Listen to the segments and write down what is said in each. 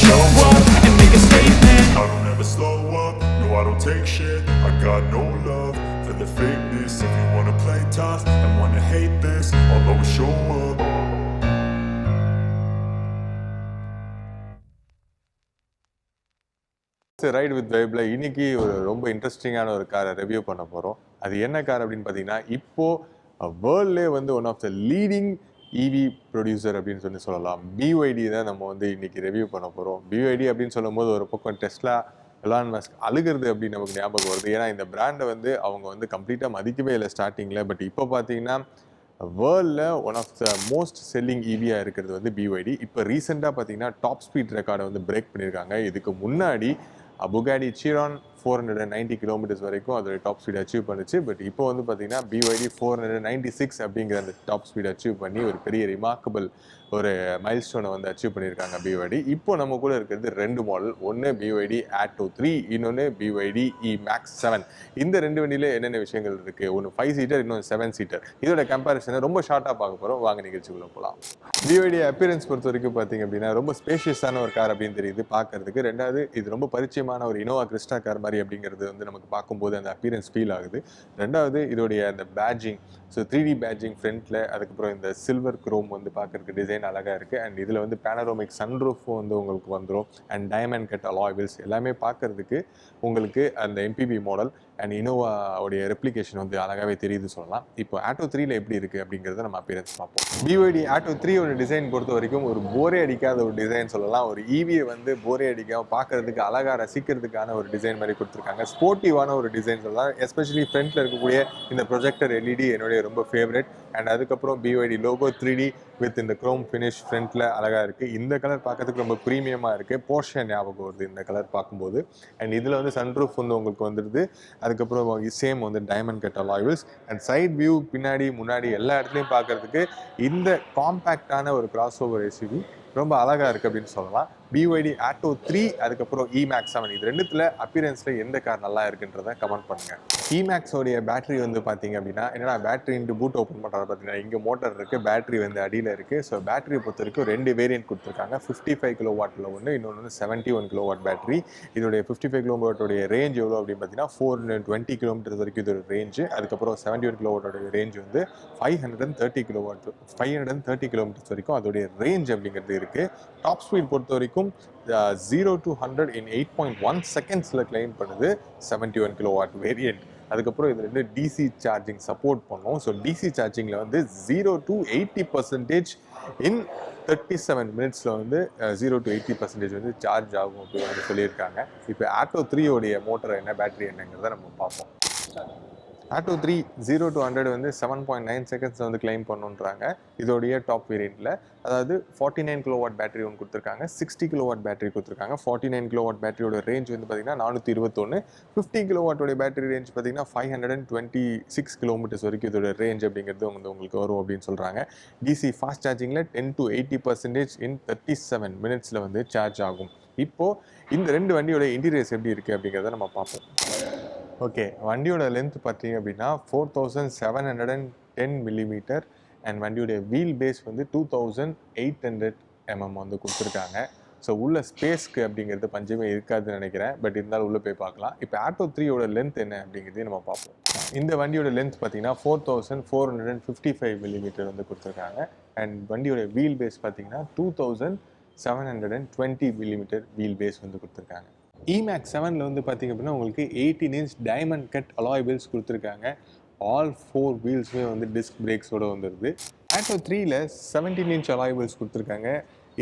show up and make a statement. I don't ever slow up, no I don't take shit. I got no love for the fakeness. If you wanna play tough and wanna hate this, I'll always show up. Right with வைப்ல இன்னைக்கு ஒரு ரொம்ப இன்ட்ரெஸ்டிங்கான ஒரு காரை review பண்ண போகிறோம். அது என்ன கார் அப்படின்னு பார்த்தீங்கன்னா, இப்போ வேர்ல்ட்லே வந்து one of the leading EV producer அப்படின்னு சொல்லலாம். பிஒய்டி தான் நம்ம வந்து இன்னைக்கு ரிவ்யூ பண்ண போகிறோம். பிஒய்டி அப்படின்னு சொல்லும் போது ஒரு பக்கம் டெஸ்லா, எலான் மஸ்க் அழுகிறது அப்படின்னு நமக்கு ஞாபகம் வருது. ஏன்னா இந்த பிராண்டை வந்து அவங்க வந்து கம்ப்ளீட்டாக மதிக்கவே இல்லை ஸ்டார்டிங்கில். பட் இப்போ பார்த்தீங்கன்னா வேர்ல்டில் one of the most selling இவியாக இருக்கிறது வந்து பிஒய்டி. இப்போ ரீசெண்டாக பார்த்தீங்கன்னா டாப் ஸ்பீட் ரெக்கார்டை வந்து பிரேக் பண்ணியிருக்காங்க. இதுக்கு முன்னாடி புகாடி சிரான் 490 கிலோமீட்டர்ஸ் வரைக்கும் அதோட டாப் ஸ்பீட் அச்சீவ் பண்ணுச்சு. பட் இப்போ வந்து பார்த்தீங்கன்னா பிஒய்டி 496 அப்படிங்கிற அந்த டாப் ஸ்பீட் அச்சீவ் பண்ணி ஒரு பெரிய ரிமார்க்கபிள் ஒரு மைல் ஸ்டோனை வந்து அச்சீவ் பண்ணியிருக்காங்க பிஒய்டி. இப்போ நம்ம கூட இருக்கிறது ரெண்டு மாடல், ஒன்று பிஒய்டி ஆட்டோ 3, இன்னொன்று பிஒய்டி இ மேக்ஸ் 7. இந்த ரெண்டு வண்டியில் என்னென்ன விஷயங்கள் இருக்குது, ஒன்று 5 சீட்டர், இன்னொன்று 7 சீட்டர். இதோட கம்பேரிசனை ரொம்ப ஷார்ட்டாக பார்க்க போகிறோம். வாங்க நிகழ்ச்சிக்குள்ளே போகலாம். பிஒய்டி அப்பியரன்ஸ் பொறுத்த வரைக்கும் பார்த்தீங்க அப்படின்னா ரொம்ப ஸ்பேஷியஸான ஒரு கார் அப்படின்னு தெரியுது பார்க்கறதுக்கு. ரெண்டாவது, இது ரொம்ப பரிச்சயமான ஒரு இனோவா கிறிஸ்டா கார் மாதிரி அப்படிங்கிறது வந்து நமக்கு பார்க்கும்போது அந்த அப்பியரன்ஸ் ஃபீல் ஆகுது. ரெண்டாவது, இதோடைய அந்த பேட்ஜிங், ஸோ 3D பேட்ஜிங் ஃப்ரண்ட்டில், அதுக்கப்புறம் இந்த சில்வர் குரோம் வந்து பார்க்கறதுக்கு டிசைன் அழகாக இருக்குது. அண்ட் இதில் வந்து பேனரோமிக் சன்ரூஃபும் வந்து உங்களுக்கு வந்துடும். And diamond cut alloy wheels எல்லாமே பார்க்கறதுக்கு உங்களுக்கு அந்த எம்பிபி மாடல் அண்ட் இனோவாவுடைய ரெப்ளிகேஷன் வந்து அழகாகவே தெரியுது சொல்லலாம். இப்போ ஆட்டோ 3ல எப்படி இருக்குது அப்படிங்கிறத நம்ம அப்பியரன்ஸ் பார்ப்போம். பிஒய்டி ஆட்டோ 3யோட டிசைன் பொறுத்த வரைக்கும் ஒரு போரே அடிக்காத ஒரு டிசைன் சொல்லலாம். ஒரு ஈவியை வந்து போரே அடிக்காம பார்க்கறதுக்கு அழகாக ரசிக்கிறதுக்கான ஒரு டிசைன் மாதிரி கொடுத்துருக்காங்க. ஸ்போர்ட்டிவான ஒரு டிசைன் சொல்லலாம். எஸ்பெஷலி ஃப்ரண்ட்டில் இருக்கக்கூடிய இந்த ப்ரொஜெக்டர் எல்இடி என்னுடைய ரொம்ப ஃபேவரட். அண்ட் அதுக்கப்புறம் பிஒய்டி லோகோ 3D வித் இந்த குரோம் ஃபினிஷ் ஃப்ரண்ட்டில் அழகாக இருக்குது. இந்த கலர் பார்க்கறதுக்கு ரொம்ப ப்ரீமியமாக இருக்குது. போர்ஷே ஞாபகம் வருது இந்த கலர் பார்க்கும்போது. அண்ட் இதில் வந்து சன்ரூஃப் வந்து உங்களுக்கு வந்துடுது. அதுக்கப்புறம் சேம் வந்து diamond cut alloy wheels. And side view, பின்னாடி முன்னாடி எல்லா இடத்துலையும் பார்க்கறதுக்கு இந்த காம்பேக்டான ஒரு கிராஸ் ஓவர் எஸ்யூவி ரொம்ப அழகாக இருக்குது அப்படின்னு சொல்லலாம். பிஒய்டி ஆட்டோ 3, அதுக்கப்புறம் இ மேக்ஸ் 7, இது ரெண்டுத்தில் அப்பியரன்ஸில் எந்த கார் நல்லா இருக்குன்றதை கமெண்ட் பண்ணுங்கள். இ மேக்ஸோடைய பேட்டரி வந்து பார்த்தீங்க அப்படின்னா, என்னடா பேட்டரின்ட்டு பூட் ஓப்பன் பண்ணுறது பார்த்தீங்கன்னா, இங்கே மோட்டர் இருக்குது, பேட்டரி வந்து அடியில் இருக்குது. ஸோ பேட்டரியை பொறுத்த வரைக்கும் ரெண்டு வேரியன்ட் கொடுத்துருக்காங்க. 55 கிலோ வாட்டில் ஒன்று, இன்னொன்று வந்து 71 கிலோ வாட் பேட்டரி. இதோடைய 55 கிலோ வாட்டோடைய ரேஞ்ச் எவ்வளோ அப்படின்னு பார்த்தீங்கன்னா 420 கிலோமீட்டர் வரைக்கும் இதோட ரேஞ்சு. அதுக்கப்புறம் 71 கிலோ வாட்டோடைய ரேஞ்ச் வந்து 530 கிலோ வாட் 530 கிலோமீட்டர்ஸ் வரைக்கும் அதோடைய ரேஞ்ச் அப்படிங்கிறது இருக்குது. டாப் ஸ்பீட் பொறுத்த வரைக்கும் 0 to 100 in 8.1 செகண்ட்ஸில் கிளைம் பண்ணுது 71 கிலோ வாட் வேரியன்ட். அதுக்கப்புறம் இது ரெண்டு டிசி சார்ஜிங் சப்போர்ட் பண்ணோம். ஸோ டிசி சார்ஜிங்கில் வந்து 0 to 80% இன் 37 மினிட்ஸில் வந்து 0 to 80% வந்து சார்ஜ் ஆகும் அப்படின்னு வந்து சொல்லியிருக்காங்க. இப்போ ஆட்டோ 3யோடைய மோட்டர் என்ன, பேட்டரி என்னங்கிறத நம்ம பார்ப்போம். ஆட்டோ 3 0 to 100 வந்து 7.9 செகண்ட்ஸில் வந்து கிளைம் பண்ணுன்றாங்க இதோடைய டாப் வேரியண்ட்டில். அதாவது 49 கிலோ வாட் பேட்டரி ஒன்று கொடுத்துருக்காங்க, 60 கிலோ வாட் பேட்டரி கொடுத்துருக்காங்க. 49 கிலோ வாட் பேட்டரியோட ரேஞ்ச் வந்து பார்த்தீங்கன்னா 421. 50 கிலோ வாட்டோட பேட்டரி ரேஞ்ச் பார்த்தீங்கன்னா 526 கிலோமீட்டர்ஸ் வரைக்கும் இதோட ரேஞ்ச் அப்படிங்கிறது வந்து உங்களுக்கு வரும் அப்படின்னு சொல்கிறாங்க. டிசி ஃபாஸ்ட் சார்ஜிங்கில் 10 to 80% இன் 37 மினிட்ஸில் வந்து சார்ஜ் ஆகும். இப்போது இந்த ரெண்டு வண்டியோட இன்டீரியர்ஸ் எப்படி இருக்குது அப்படிங்கிறத நம்ம பார்ப்போம். ஓகே, வண்டியோட லென்த் பார்த்தீங்க அப்படின்னா 4710 மில்லிமீட்டர். அண்ட் வண்டியோடைய வீல் பேஸ் வந்து 2800 mm வந்து கொடுத்துருக்காங்க. ஸோ உள்ள ஸ்பேஸ்க்கு அப்படிங்கிறது பஞ்சமே இருக்காதுன்னு நினைக்கிறேன். பட் இருந்தாலும் உள்ளே போய் பார்க்கலாம். இப்போ ஆட்டோ 3யோட லென்த் என்ன அப்படிங்கிறதையும் நம்ம பார்ப்போம். இந்த வண்டியோட லென்த் பார்த்தீங்கன்னா 4455 மில்லிமீட்டர் வந்து கொடுத்துருக்காங்க. அண்ட் வண்டியோட வீல் பேஸ் பார்த்தீங்கன்னா 2720 மில்லிமீட்டர் வீல் பேஸ் வந்து கொடுத்துருக்காங்க. இமேக்ஸ் 7ல் வந்து பார்த்தீங்க அப்படின்னா உங்களுக்கு 18 inch diamond cut alloy wheels கொடுத்துருக்காங்க. ஆல் 4 வீல்ஸுமே வந்து டிஸ்க் பிரேக்ஸோடு வந்துடுது. ஆட்டோ 3ல் 17 inch அலாய் வீல்ஸ் கொடுத்துருக்காங்க.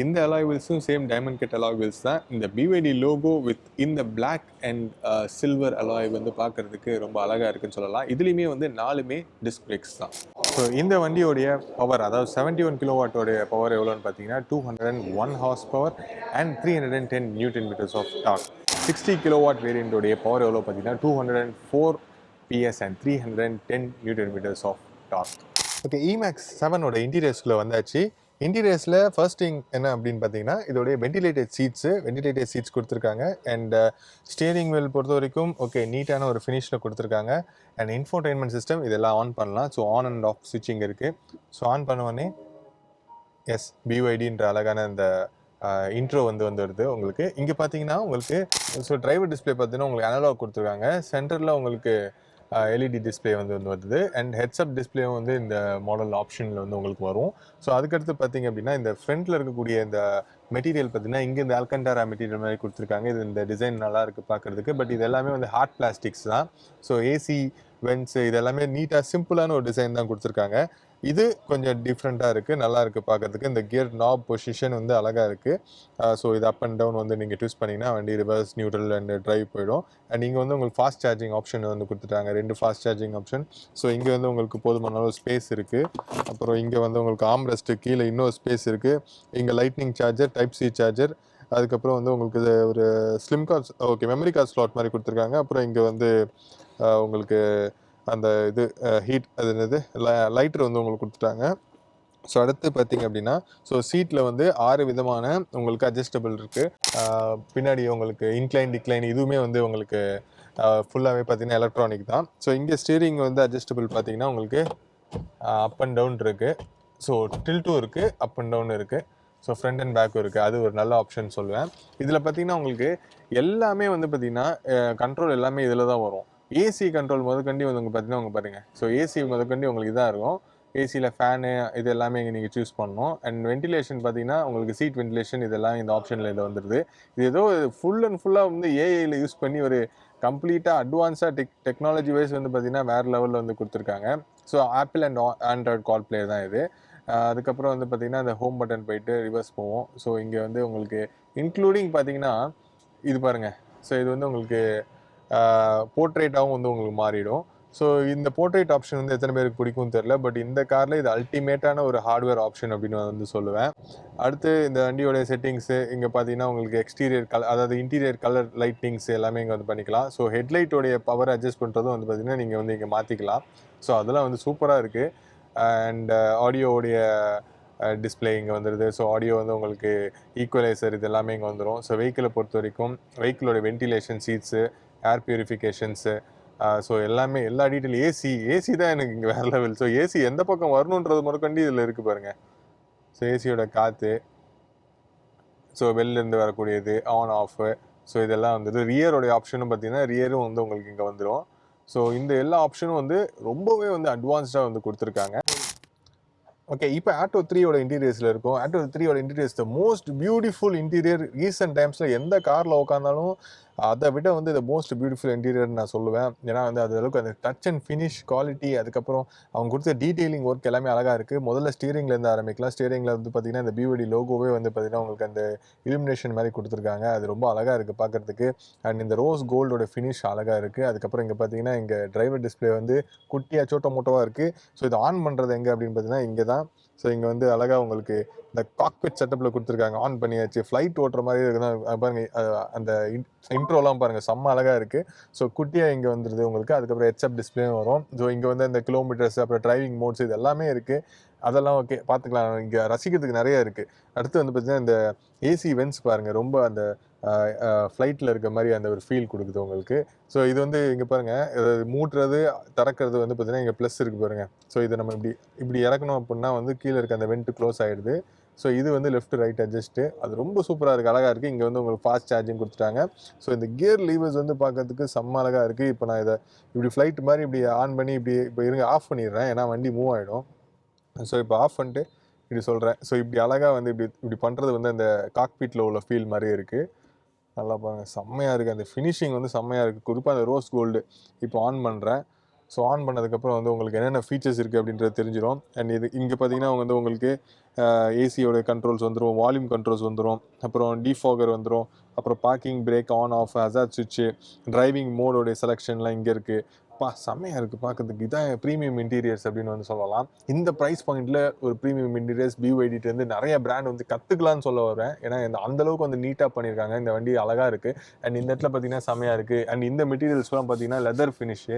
இந்த அலாய் வீல்ஸும் same diamond cut alloy wheels தான். இந்த பிஒய்டி லோகோ வித் இந்த பிளாக் அண்ட் சில்வர் அலாய் வந்து பார்க்குறதுக்கு ரொம்ப அழகாக இருக்குன்னு சொல்லலாம். இதுலேயுமே வந்து 4மே டிஸ்க் பிரேக்ஸ் தான். ஸோ இந்த வண்டியோடைய பவர், அதாவது 71 கிலோ வாட்டோடைய பவர் எவ்வளோன்னு பார்த்தீங்கன்னா 201 horse power and 310 newton metres of torque. 60 kilo watt வேரியண்டோடைய பவர் எவ்வளோ பார்த்தீங்கன்னா 204 PS and 310 newton metres of torque. Okay, eMAX 7ஓட இன்டீரியர்ஸ்குள்ளே வந்தாச்சு. இன்டீரியர்ஸில் ஃபர்ஸ்ட் திங் என்ன அப்படின்னு பார்த்தீங்கன்னா இதோடைய வென்டிலேட்டட் சீட்ஸ் கொடுத்துருக்காங்க. அண்ட் ஸ்டியரிங் வீல் பொறுத்த வரைக்கும் ஓகே நீட்டான ஒரு ஃபினிஷில் கொடுத்துருக்காங்க. அண்ட் இன்ஃபோடெயின்மெண்ட் சிஸ்டம் இதெல்லாம் ஆன் பண்ணலாம். ஸோ ஆன் அண்ட் ஆஃப் ஸ்விட்சிங் இருக்குது. ஸோ ஆன் பண்ணுவோன்னே எஸ் பிஒய்டின்ற அழகான இந்த இன்ட்ரோ வந்துடுது உங்களுக்கு. இங்கே பார்த்தீங்கன்னா உங்களுக்கு ஸோ டிரைவர் டிஸ்பிளே பார்த்தீங்கன்னா உங்களுக்கு அனலாக் கொடுத்துருக்காங்க. சென்டரில் உங்களுக்கு எல்இடி டிஸ்பிளே வந்து வருது. அண்ட் ஹெட்ஸ்அப் டிஸ்பிளேவும் வந்து இந்த மாடல் ஆப்ஷனில் வந்து உங்களுக்கு வரும். ஸோ அதுக்கடுத்து பார்த்தீங்க அப்படின்னா இந்த ஃப்ரண்ட்டில் இருக்கக்கூடிய இந்த மெட்டீரியல் பார்த்தீங்கன்னா இங்கே இந்த ஆல்கண்டாரா மெட்டீரியல் மாதிரி கொடுத்துருக்காங்க. இது இந்த டிசைன் நல்லா இருக்குது பார்க்குறதுக்கு. பட் இது எல்லாமே வந்து ஹார்ட் பிளாஸ்டிக்ஸ் தான். ஸோ ஏசி வென்ட்ஸ் இது எல்லாமே நீட்டாக சிம்பிளான ஒரு டிசைன் தான் கொடுத்துருக்காங்க. இது கொஞ்சம் டிஃப்ரெண்ட்டாக இருக்குது, நல்லா இருக்குது பார்க்குறதுக்கு. இந்த கியர் நாப் பொசிஷன் வந்து அழகாக இருக்குது. ஸோ இது அப் அண்ட் டவுன் வந்து நீங்கள் ட்விஸ்ட் பண்ணிங்கன்னா வண்டி ரிவர்ஸ், நியூட்ரல் அண்ட் டிரைவ் போயிடும். அண்ட் இங்கே வந்து உங்களுக்கு ஃபாஸ்ட் சார்ஜிங் ஆப்ஷன் வந்து கொடுத்துட்டாங்க, 2 ஃபாஸ்ட் சார்ஜிங் ஆப்ஷன். ஸோ இங்கே வந்து உங்களுக்கு போதுமான அளவு ஸ்பேஸ் இருக்குது. அப்புறம் இங்கே வந்து உங்களுக்கு ஆம்ரெஸ்ட்டு கீழே இன்னொரு ஸ்பேஸ் இருக்குது. இங்கே lightning charger, type C charger, அதுக்கப்புறம் வந்து உங்களுக்கு இது ஒரு slim card okay memory card slot மாதிரி கொடுத்துருக்காங்க. அப்புறம் இங்கே வந்து உங்களுக்கு அந்த இது ஹீட் அது என்னது லைட்டர் வந்து உங்களுக்கு கொடுத்துட்டாங்க. ஸோ அடுத்து பார்த்தீங்க அப்படின்னா ஸோ சீட்டில் வந்து 6 விதமான உங்களுக்கு அட்ஜஸ்டபிள் இருக்குது. பின்னாடி உங்களுக்கு இன்க்ளைன் டிக்ளைன் இதுவுமே வந்து உங்களுக்கு ஃபுல்லாகவே பார்த்தீங்கன்னா எலக்ட்ரானிக் தான். ஸோ இங்கே ஸ்டீரிங் வந்து அட்ஜஸ்டபிள் பார்த்தீங்கன்னா உங்களுக்கு அப் அண்ட் டவுன் இருக்குது. ஸோ டில்ட்டும் இருக்குது, அப் அண்ட் டவுன் இருக்குது. ஸோ ஃப்ரண்ட் அண்ட் பேக்கும் இருக்குது. அது ஒரு நல்ல ஆப்ஷன் சொல்லுவேன். இதில் பார்த்தீங்கன்னா உங்களுக்கு எல்லாமே வந்து பார்த்தீங்கன்னா கண்ட்ரோல் எல்லாமே இதில் தான் வரும். ஏசி கண்ட்ரோல் முதற்கண்டி வந்து உங்களுக்கு பார்த்தீங்கன்னா உங்கள் பாருங்கள். ஸோ ஏசி முதற்கண்டி உங்களுக்கு இதாக இருக்கும். ஏசியில் ஃபேனு இது எல்லாமே இங்கே நீங்கள் சூஸ் பண்ணணும். அண்ட் வென்டிலேஷன் பார்த்தீங்கன்னா உங்களுக்கு சீட் வென்டிலேஷன் இதெல்லாம் இந்த ஆப்ஷனில் இது வந்துடுது. இது ஏதோ ஃபுல் அண்ட் ஃபுல்லாக வந்து ஏஐயில் யூஸ் பண்ணி ஒரு கம்ப்ளீட்டாக அட்வான்ஸாக டெக்னாலஜி வைஸ் வந்து பார்த்தீங்கன்னா வேறு லெவலில் வந்து கொடுத்துருக்காங்க. So apple and Android call play தான் இது. அதுக்கப்புறம் வந்து பார்த்தீங்கன்னா இந்த ஹோம் பட்டன் போயிட்டு ரிவர்ஸ் போவோம். ஸோ இங்கே வந்து உங்களுக்கு இன்க்ளூடிங் பார்த்தீங்கன்னா இது பாருங்கள். ஸோ இது வந்து உங்களுக்கு போர்ட்ரேட்டாகவும் வந்து உங்களுக்கு மாறிடும். ஸோ இந்த போர்ட்ரேட் ஆப்ஷன் வந்து எத்தனை பேருக்கு பிடிக்கும்னு தெரில. பட் இந்த காரில் இது அல்டிமேட்டான ஒரு ஹார்ட்வேர் ஆப்ஷன் அப்படின்னு வந்து சொல்லுவேன். அடுத்து இந்த வண்டியோடைய செட்டிங்ஸு இங்கே பார்த்தீங்கன்னா உங்களுக்கு எக்ஸ்டீரியர் கலர் அதாவது இன்டீரியர் கலர் லைட்டிங்ஸ் எல்லாமே இங்கே வந்து பண்ணிக்கலாம். ஸோ ஹெட்லைட்டோடைய பவர் அட்ஜஸ்ட் பண்ணுறதும் வந்து பார்த்திங்கன்னா நீங்கள் வந்து இங்கே மாற்றிக்கலாம். ஸோ அதெல்லாம் வந்து சூப்பராக இருக்குது. அண்ட் ஆடியோவுடைய டிஸ்பிளே இங்கே வந்துடுது. ஸோ ஆடியோ வந்து உங்களுக்கு ஈக்குவலைசர் இது எல்லாமே இங்கே வந்துடும். ஸோ வெஹிக்கிளை பொறுத்த வரைக்கும் வெஹிக்கிளோட வென்டிலேஷன் சீட்ஸு, ஏர் பியூரிஃபிகேஷன்ஸு, ஸோ எல்லாமே எல்லா டீட்டெயில் ஏசி தான் எனக்கு இங்கே வேறு லெவல். ஸோ ஏசி எந்த பக்கம் வரணுன்றது முதற்கொண்டு இதில் இருக்குது பாருங்கள். ஸோ ஏசியோட காற்று, ஸோ வெளிலேருந்து வரக்கூடியது, ஆன் ஆஃபு, ஸோ இதெல்லாம் வந்துட்டு ரியரோடைய ஆப்ஷனும் பார்த்தீங்கன்னா ரியரும் வந்து உங்களுக்கு இங்கே வந்துடும். ஸோ இந்த எல்லா ஆப்ஷனும் வந்து ரொம்பவே வந்து அட்வான்ஸ்டாக வந்து கொடுத்துருக்காங்க. ஓகே, இப்போ ஆட்டோ 3யோட இன்டீரியர்ஸில் இருக்கும். ஆட்டோ 3யோட interiors the most beautiful interior recent டைம்ஸில் எந்த காரில் உட்காந்தாலும் அதை விட வந்து த மோஸ்ட் பியூட்டிஃபுல் இன்டீரியர்னு நான் சொல்லுவேன். ஏன்னா வந்து அது அளவுக்கு அந்த டச் அண்ட் ஃபினிஷ் குவாலிட்டி, அதுக்கப்புறம் அவங்க கொடுத்த டீட்டெயிலிங் ஒர்க் எல்லாமே அழகாக இருக்குது. முதல்ல ஸ்டீரிங்லேருந்து ஆரம்பிக்கலாம். ஸ்டீரிங்கில் வந்து பார்த்திங்கன்னா இந்த பிஓடி லோகோவே வந்து பார்த்திங்கன்னா உங்களுக்கு அந்த இலுமினேஷன் மாதிரி கொடுத்துருக்காங்க. அது ரொம்ப அழகாக இருக்குது பார்க்குறதுக்கு. அண்ட் இந்த ரோஸ் கோல்டோட ஃபினிஷ் அழகாக இருக்குது. அதுக்கப்புறம் இங்கே பார்த்தீங்கன்னா இங்கே டிரைவர் டிஸ்பிளே வந்து குட்டியாக சோட்ட மோட்டோவாக இருக்குது. ஸோ இது ஆன் பண்ணுறது எங்கே அப்படின்னு பார்த்தீங்கன்னா இங்கே தான். ஸோ இங்கே வந்து அழகாக உங்களுக்கு இந்த காக்பிட் செட்டப்பில் கொடுத்துருக்காங்க. ஆன் பண்ணியாச்சு, ஃப்ளைட் ஓட்டுற மாதிரி இருக்குதான் பாருங்கள். அந்த இன்ட்ரோலாம் பாருங்கள், செம்ம அழகாக இருக்குது. ஸோ குட்டியாக இங்கே வந்துடுது உங்களுக்கு. அதுக்கப்புறம் ஹெட்ஸ்அப் டிஸ்பிளேயும் வரும். ஸோ இங்கே வந்து இந்த கிலோமீட்டர்ஸ், அப்புறம் டிரைவிங் மோட்ஸ் இது எல்லாமே இருக்குது. அதெல்லாம் ஓகே பார்த்துக்கலாம். இங்கே ரசிக்கிறதுக்கு நிறைய இருக்குது. அடுத்து வந்து பார்த்திங்கன்னா இந்த ஏசி வென்ட்ஸ் பாருங்கள், ரொம்ப அந்த ஃப்ளைட்டில் இருக்க மாதிரி அந்த ஒரு ஃபீல் கொடுக்குது உங்களுக்கு. ஸோ இது வந்து இங்கே பாருங்கள், மூட்டுறது திறக்கிறது வந்து பார்த்திங்கன்னா இங்கே ப்ளஸ் இருக்குது பாருங்கள். ஸோ இதை நம்ம இப்படி இறக்கணும் அப்படின்னா வந்து கீழே இருக்க அந்த வென்ட் க்ளோஸ் ஆகிடுது. ஸோ இது வந்து லெஃப்ட் ரைட் அட்ஜஸ்ட்டு, அது ரொம்ப சூப்பராக இருக்குது, அழகாக இருக்குது. இங்கே வந்து உங்களுக்கு ஃபாஸ்ட் சார்ஜிங் கொடுத்துட்டாங்க. ஸோ இந்த கியர் லீவர்ஸ் வந்து பார்க்கறதுக்கு செம்ம அழகாக இருக்குது. இப்போ நான் இதை இப்படி ஃப்ளைட் மாதிரி இப்படி ஆன் பண்ணி இப்போ இருங்க ஆஃப் பண்ணிடுறேன், ஏன்னா வண்டி மூவ் ஆகிடும். ஸோ இப்போ ஆஃப் பண்ணிட்டு இப்படி சொல்கிறேன். ஸோ இப்படி அழகாக வந்து இப்படி பண்ணுறது வந்து அந்த காக்பீட்டில் உள்ள ஃபீல் மாதிரி இருக்குது. நல்லா பாருங்கள், செம்மையாக இருக்குது. அந்த ஃபினிஷிங் வந்து செம்மையாக இருக்குது. குறிப்பாக அந்த ரோஸ் கோல்டு இப்போ ஆன் பண்ணுறேன். ஸோ ஆன் பண்ணதுக்கப்புறம் வந்து உங்களுக்கு என்னென்ன ஃபீச்சர்ஸ் இருக்குது அப்படின்றது தெரிஞ்சிடும். அண்ட் இது இங்கே பார்த்தீங்கன்னா வந்து உங்களுக்கு ஏசியோட கண்ட்ரோல்ஸ் வந்துடும், வால்யூம் கண்ட்ரோல்ஸ் வந்துடும், அப்புறம் டிஃபாகர் வந்துடும், அப்புறம் parking, break, on off, hazard சுவிட்சு, டிரைவிங் மோடோடைய செலெக்ஷன்லாம் இங்கே இருக்குது. செம்மையாக இருக்குது பார்க்கறதுக்கு. இதான் ப்ரீமியம் இன்டீரியர்ஸ் அப்படின்னு வந்து சொல்லலாம். இந்த ப்ரைஸ் பாயிண்டில் ஒரு ப்ரீமியம் இன்டீரியர்ஸ் பிஒய்டிட்டேருந்து நிறைய பிராண்ட் வந்து கற்றுக்கலான்னு சொல்ல வரேன். ஏன்னா அந்தளவுக்கு வந்து நீட்டாக பண்ணியிருக்காங்க. இந்த வண்டி அழகாக இருக்குது. அண்ட் இந்த இடத்துல பார்த்தீங்கன்னா செம்மையாக இருக்குது. அண்ட் இந்த மெட்டீரியல்ஸ்லாம் பார்த்தீங்கன்னா லெதர் ஃபினிஷு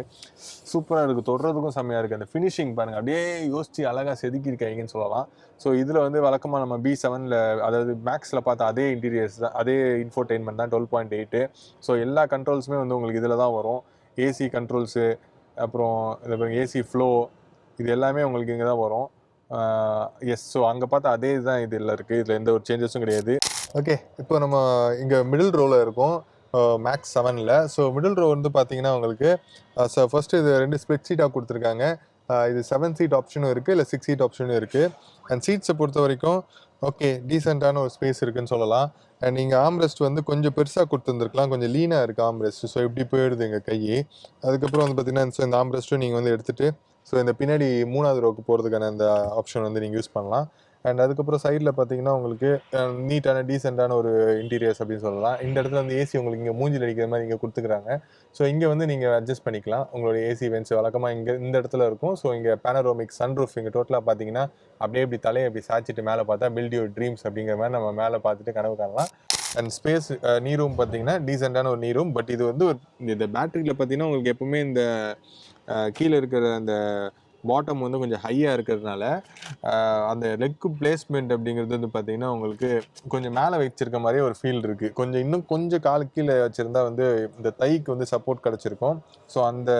சூப்பராக இருக்குது, தொடுறதுக்கும் செம்மையாக இருக்குது. அந்த ஃபினிஷிங் பாருங்கள், அப்படியே யோசித்து அழகாக செதுக்கியிருக்காங்கன்னு சொல்லலாம். ஸோ இதில் வந்து வழக்கமாக நம்ம B7ல் அதாவது மேக்ஸில் பார்த்த அதே இன்டீரியர்ஸ் தான், அதே இன்ஃபோடெயின்மெண்ட் தான், 12.8. ஸோ எல்லா கண்ட்ரோல்ஸுமே வந்து உங்களுக்கு இதில் தான் வரும். ஏசி கண்ட்ரோல்ஸு, அப்புறம் இந்த ஏசி ஃப்ளோ, இது எல்லாமே உங்களுக்கு இங்கே தான் வரும். எஸ், ஸோ அங்கே பார்த்தா அதே தான் இதில் இருக்குது. இதில் எந்த ஒரு சேஞ்சஸும் கிடையாது. ஓகே, இப்போ நம்ம இங்கே மிடில் ரோவில் இருக்கோம், மேக்ஸ் 7ல். ஸோ மிடில் ரோ வந்து பார்த்தீங்கன்னா உங்களுக்கு ஃபர்ஸ்ட்டு இது 2 ஸ்ப்ளிட் சீட்டாக கொடுத்துருக்காங்க. இது 7 சீட் ஆப்ஷனும் இருக்குது, இல்லை 6 சீட் ஆப்ஷனும் இருக்குது. அண்ட் சீட்ஸை பொறுத்த வரைக்கும் ஓகே டீசெண்டான ஒரு ஸ்பேஸ் இருக்குன்னு சொல்லலாம். அண்ட் நீங்கள் ஆம்ரெஸ்ட் வந்து கொஞ்சம் பெருசாக கொடுத்துருந்துருக்கலாம், கொஞ்சம் லீனாக இருக்குது ஆம்ரெஸ்ட். ஸோ இப்படி போயிடுது எங்கள் கை. அதுக்கப்புறம் வந்து பார்த்தீங்கன்னா இந்த ஆம்ரெஸ்ட்டும் நீங்கள் வந்து எடுத்துகிட்டு ஸோ இந்த பின்னாடி 3வது ரோக்கு போகிறதுக்கான அந்த ஆப்ஷன் வந்து நீங்கள் யூஸ் பண்ணலாம். அண்ட் அதுக்கப்புறம் சைடில் பார்த்தீங்கன்னா உங்களுக்கு நீட்டான டீசெண்டான ஒரு இன்டீரியர்ஸ் அப்படின்னு சொல்லலாம். இந்த இடத்துல வந்து ஏசி உங்களுக்கு இங்கே மூஞ்சில் அடிக்கிற மாதிரி இங்கே கொடுத்துக்கிறாங்க. ஸோ இங்கே வந்து நீங்கள் அட்ஜஸ்ட் பண்ணிக்கலாம் உங்களுடைய ஏசி வென்ட்ஸ். வழக்கமாக இங்கே இந்த இடத்துல இருக்கும். ஸோ இங்கே பேனரோமிக் சன்ரூஃப் இங்கே டோட்டலாக பார்த்தீங்கன்னா அப்படியே இப்படி தலையை அப்படி சாய்ச்சிட்டு மேலே பார்த்தா பில்ட் யுவர் ட்ரீம்ஸ் அப்படிங்கிற மாதிரி நம்ம மேலே பார்த்துட்டு கனவு காணலாம். அண்ட் ஸ்பேஸ் நீ ரூம் பார்த்தீங்கன்னா டீசெண்டான ஒரு நீ ரூம். பட் இது வந்து இந்த பேட்டரியில் பார்த்தீங்கன்னா உங்களுக்கு எப்பவுமே இந்த கீழே இருக்கிற அந்த பாட்டம் வந்து கொஞ்சம் ஹையாக இருக்கிறதுனால அந்த லெக் பிளேஸ்மெண்ட் அப்படிங்கிறது வந்து பார்த்தீங்கன்னா உங்களுக்கு கொஞ்சம் மேலே வச்சிருக்க மாதிரியே ஒரு ஃபீல் இருக்குது. இன்னும் கொஞ்சம் கால் கீழே வச்சுருந்தா வந்து இந்த தைக்கு வந்து சப்போர்ட் கிடச்சிருக்கும். ஸோ அந்த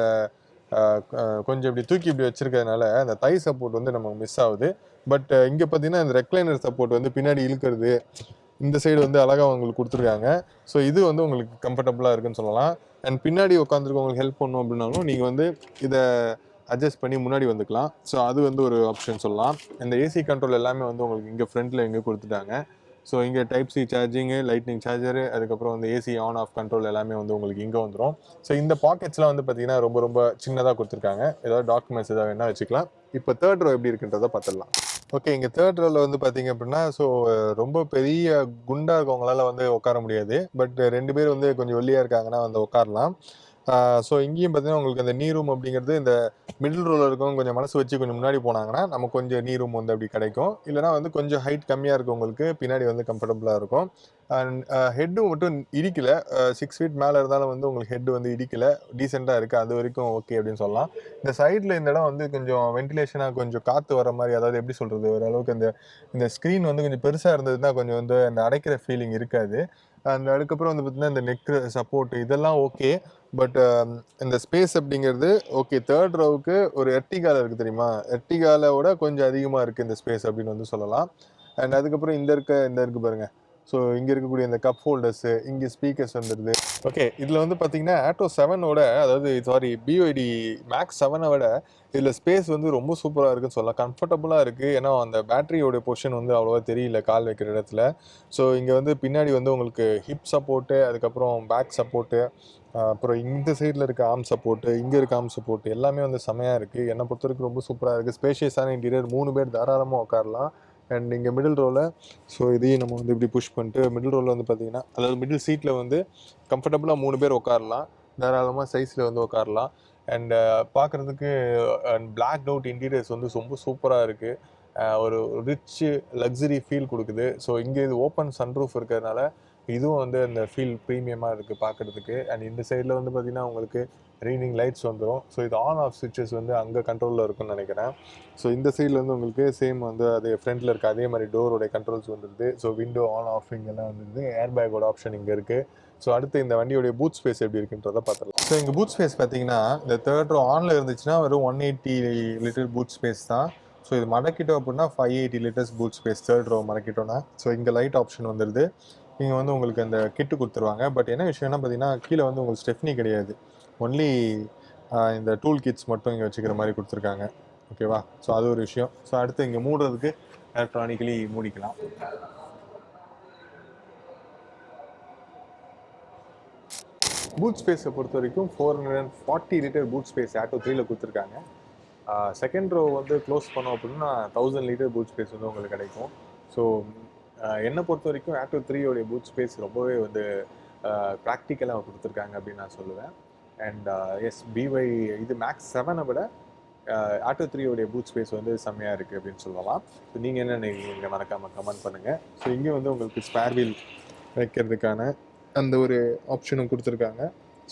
கொஞ்சம் இப்படி தூக்கி இப்படி வச்சிருக்கிறதுனால அந்த தை சப்போர்ட் வந்து நமக்கு மிஸ் ஆகுது. பட் இங்கே பார்த்தீங்கன்னா இந்த ரெக்லைனர் சப்போர்ட் வந்து பின்னாடி இழுக்கிறது இந்த சைடு வந்து அழகாக உங்களுக்கு கொடுத்துருக்காங்க. ஸோ இது வந்து உங்களுக்கு கம்ஃபர்டபுளாக இருக்குன்னு சொல்லலாம். அண்ட் பின்னாடி உட்காந்துருக்கவங்களுக்கு ஹெல்ப் பண்ணணும் அப்படின்னாலும் நீங்கள் வந்து இதை அட்ஜஸ்ட் பண்ணி முன்னாடி வந்துக்கலாம். ஸோ அது வந்து ஒரு ஆப்ஷன் சொல்லலாம். இந்த ஏசி கண்ட்ரோல் எல்லாமே வந்து உங்களுக்கு இங்கே ஃப்ரண்ட்டில் எங்கே கொடுத்துட்டாங்க. ஸோ இங்கே type C charging, lightning charger, அதுக்கப்புறம் வந்து ஏசி ஆன் ஆஃப் கண்ட்ரோல் எல்லாமே வந்து உங்களுக்கு இங்கே வந்துடும். ஸோ இந்த பாக்கெட்ஸ்லாம் வந்து பார்த்தீங்கன்னா ரொம்ப ரொம்ப சின்னதாக கொடுத்துருக்காங்க. ஏதாவது டாக்குமெண்ட்ஸ் ஏதாவது வேணால் வச்சுக்கலாம். இப்போ தேர்ட் ரோ எப்படி இருக்குன்றதை பார்த்துடலாம். ஓகே, இங்கே தேர்ட் ரோவில் வந்து பார்த்தீங்க அப்படின்னா ஸோ ரொம்ப பெரிய குண்டாக இருக்கவங்களால வந்து உட்கார முடியாது. பட் 2 பேர் வந்து கொஞ்சம் ஒல்லியாக இருக்காங்கன்னா வந்து உட்காரலாம். ஸோ இங்கேயும் பார்த்தீங்கன்னா உங்களுக்கு அந்த நீ ரூம் அப்படிங்கிறது இந்த மிடில் ரோவில் இருக்கவங்க கொஞ்சம் மனசு வச்சு கொஞ்சம் முன்னாடி போனாங்கன்னா நமக்கு கொஞ்சம் நீ ரூம் வந்து அப்படி கிடைக்கும். இல்லைனா வந்து கொஞ்சம் ஹைட் கம்மியாக இருக்கவங்களுக்கு பின்னாடி வந்து கம்ஃபர்டபுளாக இருக்கும். அண்ட் ஹெட்டும் மட்டும் இடிக்கலை. 6 ஃபீட் மேலே இருந்தாலும் வந்து உங்களுக்கு ஹெட் வந்து இடிக்கலை, டீசெண்டாக இருக்குது. அது வரைக்கும் ஓகே அப்படின்னு சொல்லலாம். இந்த சைடில் இந்த இடம் வந்து கொஞ்சம் வென்டிலேஷனாக கொஞ்சம் காற்று வர மாதிரி, அதாவது எப்படி சொல்கிறது, ஓரளவுக்கு இந்த ஸ்க்ரீன் வந்து கொஞ்சம் பெருசாக இருந்ததுன்னா கொஞ்சம் வந்து அந்த அடைக்கிற ஃபீலிங் இருக்காது. அதுக்கப்புறம் வந்து பார்த்தீங்கன்னா இந்த நெக் சப்போர்ட் இதெல்லாம் ஓகே. பட் இந்த ஸ்பேஸ் அப்படிங்கிறது ஓகே. தேர்ட் ரோவுக்கு ஒரு எர்டிகால இருக்குது தெரியுமா, எர்டிகாலோட கொஞ்சம் அதிகமாக இருக்குது இந்த ஸ்பேஸ் அப்படின்னு வந்து சொல்லலாம். அண்ட் அதுக்கப்புறம் இந்த இருக்கு பாருங்கள். ஸோ இங்கே இருக்கக்கூடிய இந்த கப் ஹோல்டர்ஸு, இங்கே ஸ்பீக்கர்ஸ் வந்துடுது. ஓகே, இதில் வந்து பார்த்தீங்கன்னா ஆட்டோ 7ஓட, அதாவது சாரி BYD மேக்ஸ் 7 விட இதில் ஸ்பேஸ் வந்து ரொம்ப சூப்பராக இருக்குன்னு சொல்லலாம். கம்ஃபர்டபுளாக இருக்குது. ஏன்னா அந்த பேட்டரியோடைய பொசிஷன் வந்து அவ்வளோவா தெரியல கால் வைக்கிற இடத்துல. ஸோ இங்கே வந்து பின்னாடி வந்து உங்களுக்கு ஹிப் சப்போர்ட்டு, அதுக்கப்புறம் பேக் சப்போர்ட்டு, அப்புறம் இந்த சைடில் இருக்க ஆர்ம் சப்போர்ட்டு, இங்கே இருக்க ஆர்ம் சப்போர்ட்டு எல்லாமே வந்து செமையாக இருக்குது. என்னை பொறுத்த வரைக்கும் ரொம்ப சூப்பராக இருக்குது. ஸ்பேஷியஸான இன்டீரியர், 3 பேர் தாராளமாக உட்காரலாம். அண்ட் இங்கே மிடில் ரோவில் ஸோ இதையும் நம்ம வந்து இப்படி புஷ் பண்ணிட்டு மிடில் ரோவில் வந்து பார்த்தீங்கன்னா, அதாவது மிடில் சீட்டில் வந்து கம்ஃபர்டபுளாக 3 பேர் உட்காரலாம். தாராளமாக சைஸில் வந்து உட்காரலாம். அண்ட் பார்க்குறதுக்கு பிளாக் அவுட் இன்டீரியர்ஸ் வந்து ரொம்ப சூப்பராக இருக்குது. ஒரு ரிச்சு லக்ஸரி ஃபீல் கொடுக்குது. ஸோ இங்கே இது ஓப்பன் சன்ரூஃப் இருக்கிறதுனால இதுவும் வந்து அந்த ஃபீல் ப்ரீமியமாக இருக்குது பார்க்குறதுக்கு. அண்ட் இந்த சைடில் வந்து பார்த்திங்கன்னா உங்களுக்கு ரீடிங் லைட்ஸ் வந்துடும். ஸோ இது ஆன் ஆஃப் சுவிட்சஸ் வந்து அங்கே கண்ட்ரோலில் இருக்குன்னு நினைக்கிறேன். ஸோ இந்த சைடில் வந்து உங்களுக்கு சேம் வந்து அதே ஃப்ரண்ட்டில் இருக்க அதே மாதிரி டோரோடைய கண்ட்ரோல்ஸ் வந்துடுது. ஸோ விண்டோ ஆன் ஆஃப் இங்கெல்லாம் வந்துடுது. ஏர் பேக்கோட ஆப்ஷன் இங்கே இருக்குது. ஸோ அடுத்து இந்த வண்டியோடைய பூட் ஸ்பேஸ் எப்படி இருக்குன்றதை பார்த்துக்கலாம். ஸோ இங்கே பூட் ஸ்பேஸ் பார்த்தீங்கன்னா இந்த தேர்ட் ரோ ஆனில் இருந்துச்சுன்னா வெறும் 180 லிட்டர் பூட் ஸ்பேஸ் தான். ஸோ இது மடக்கிட்டோம் அப்படின்னா 580 litres boot space third row மடக்கிட்டோன்னா. ஸோ இங்கே லைட் ஆப்ஷன் வந்துடுது. இங்கே வந்து உங்களுக்கு அந்த கிட்டு கொடுத்துருவாங்க. பட் என்ன விஷயம்னா பார்த்தீங்கன்னா கீழே வந்து உங்களுக்கு ஸ்டெப்னி கிடையாது. ஒன்லி இந்த டூல் கிட்ஸ் மட்டும் இங்கே வச்சுக்கிற மாதிரி கொடுத்துருக்காங்க. ஓகேவா? ஸோ அது ஒரு விஷயம். ஸோ அடுத்து இங்கே மூடுறதுக்கு எலக்ட்ரானிக்கலி மூடிக்கலாம். பூட் ஸ்பேஸை பொறுத்த வரைக்கும் 440 லிட்டர் பூட் ஸ்பேஸ் ஆட்டோ 3ல கொடுத்துருக்காங்க. செகண்ட் ரோ வந்து க்ளோஸ் பண்ணோம் அப்படின்னா 1000 லிட்டர் பூட் ஸ்பேஸ் வந்து உங்களுக்கு கிடைக்கும். ஸோ என்னை பொறுத்த வரைக்கும் ஆட்டோ 3யோடைய பூட் ஸ்பேஸ் ரொம்பவே வந்து ப்ராக்டிக்கலாக கொடுத்துருக்காங்க அப்படின்னு நான் சொல்லுவேன். அண்ட் எஸ் இது மேக்ஸ் 7 விட ஆட்டோ 3யோடைய பூட் ஸ்பேஸ் வந்து செம்மையாக இருக்குது அப்படின்னு சொல்லலாம். ஸோ நீங்கள் என்ன நீங்கள் மறக்காமல் கமெண்ட் பண்ணுங்கள். ஸோ இங்கே வந்து உங்களுக்கு ஸ்பேர் வீல் வைக்கிறதுக்கான அந்த ஒரு ஆப்ஷனும் கொடுத்துருக்காங்க.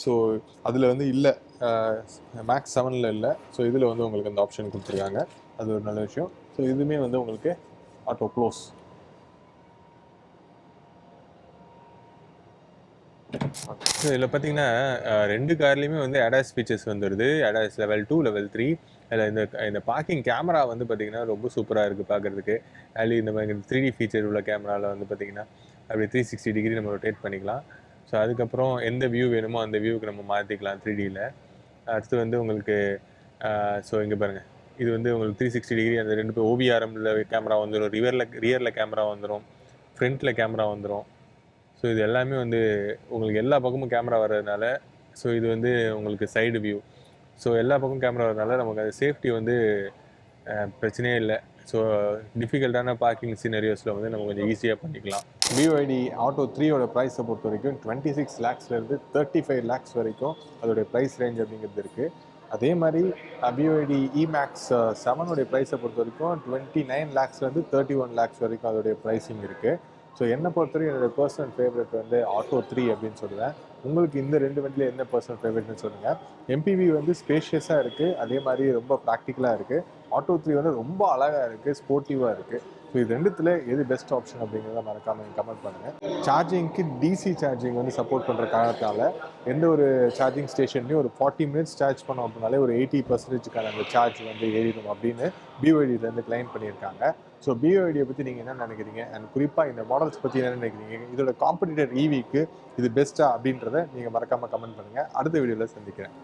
ஸோ அதில் வந்து இல்லை, மேக்ஸ் 7ல் இல்லை. ஸோ இதில் வந்து உங்களுக்கு அந்த ஆப்ஷன் கொடுத்துருக்காங்க. அது ஒரு நல்ல விஷயம். ஸோ இதுவுமே வந்து உங்களுக்கு ஆட்டோ க்ளோஸ். ஸோ இதில் பார்த்தீங்கன்னா 2 கார்லேயுமே வந்து ADAS ஃபீச்சர்ஸ் வந்துடுது. ADAS level 2, level 3. அதில் இந்த பார்க்கிங் கேமரா வந்து பார்த்திங்கன்னா ரொம்ப சூப்பராக இருக்குது பார்க்குறதுக்கு. அதுலேயும் இந்த மாதிரி 3D ஃபீச்சர் உள்ள கேமராவில் வந்து பார்த்திங்கன்னா அப்படி 360 டிகிரி நம்ம ரொட்டேட் பண்ணிக்கலாம். ஸோ அதுக்கப்புறம் எந்த வியூ வேணுமோ அந்த வியூவுக்கு நம்ம மாற்றிக்கலாம் 3Dயில். அடுத்து வந்து உங்களுக்கு ஸோ இங்கே பாருங்கள், இது வந்து உங்களுக்கு 360 டிகிரி அந்த 2 ஓவிஆர்எம்ல கேமரா வந்துடும், ரியரில் கேமரா வந்துடும், ஃப்ரண்ட்டில் கேமரா வந்துடும். ஸோ இது எல்லாமே வந்து உங்களுக்கு எல்லா பக்கமும் கேமரா வர்றதுனால, ஸோ இது வந்து உங்களுக்கு சைடு வியூ. ஸோ எல்லா பக்கமும் கேமரா வரதுனால நமக்கு அது சேஃப்டி வந்து பிரச்சனையே இல்லை. ஸோ டிஃபிகல்ட்டான பார்க்கிங் சீனரியோஸில் வந்து நம்ம கொஞ்சம் ஈஸியாக பண்ணிக்கலாம். BYD ஆட்டோ 3யோட ப்ரைஸை பொறுத்த வரைக்கும் 26 lakhsலேருந்து 35 lakhs வரைக்கும் அதோடைய ப்ரைஸ் ரேஞ்ச் அப்படிங்கிறது இருக்குது. அதே மாதிரி BYD eMax 7 ப்ரைஸை பொறுத்த வரைக்கும் 29 lakhsலேருந்து 31 lakhs வரைக்கும் அதோடைய ப்ரைஸிங் இருக்குது. ஸோ என்னை பொறுத்தவரைக்கும் என்னோடய பர்சனல் ஃபேவரட் வந்து ஆட்டோ 3 அப்படின்னு சொல்லுவேன். உங்களுக்கு இந்த 2 வண்டியில் என்ன பர்சனல் ஃபேவரட்னு சொல்லுங்கள். MPV வந்து ஸ்பேஷியஸாக இருக்குது, அதே மாதிரி ரொம்ப ப்ராக்டிக்கலாக இருக்குது. ஆட்டோ 3 வந்து ரொம்ப அழகாக இருக்குது, ஸ்போர்ட்டிவாக இருக்குது. ஸோ இது ரெண்டுத்தில் எது பெஸ்ட் ஆப்ஷன் அப்படிங்கிறத மறக்காமல் கமெண்ட் பண்ணுங்கள். சார்ஜிங்க்கு டிசி சார்ஜிங் வந்து சப்போர்ட் பண்ணுற காரணத்தால் எந்த ஒரு சார்ஜிங் ஸ்டேஷன்லையும் ஒரு 40 minutes சார்ஜ் பண்ணோம் அப்படின்னாலே ஒரு 80%க்கான அந்த சார்ஜ் வந்து ஏறிடும் அப்படின்னு BYDலேருந்து கிளைம் பண்ணியிருக்காங்க. ஸோ BYDயை பற்றி நீங்கள் என்ன நினைக்கிறீங்க, அண்ட் குறிப்பாக இந்த மாடல்ஸ் பற்றி என்ன நினைக்கிறீங்க, இதோட காம்படிட்டர் EVக்கு இது பெஸ்ட்டா அப்படின்றத நீங்கள் மறக்காமல் கமெண்ட் பண்ணுங்கள். அடுத்த வீடியோவில் சந்திக்கிறேன்.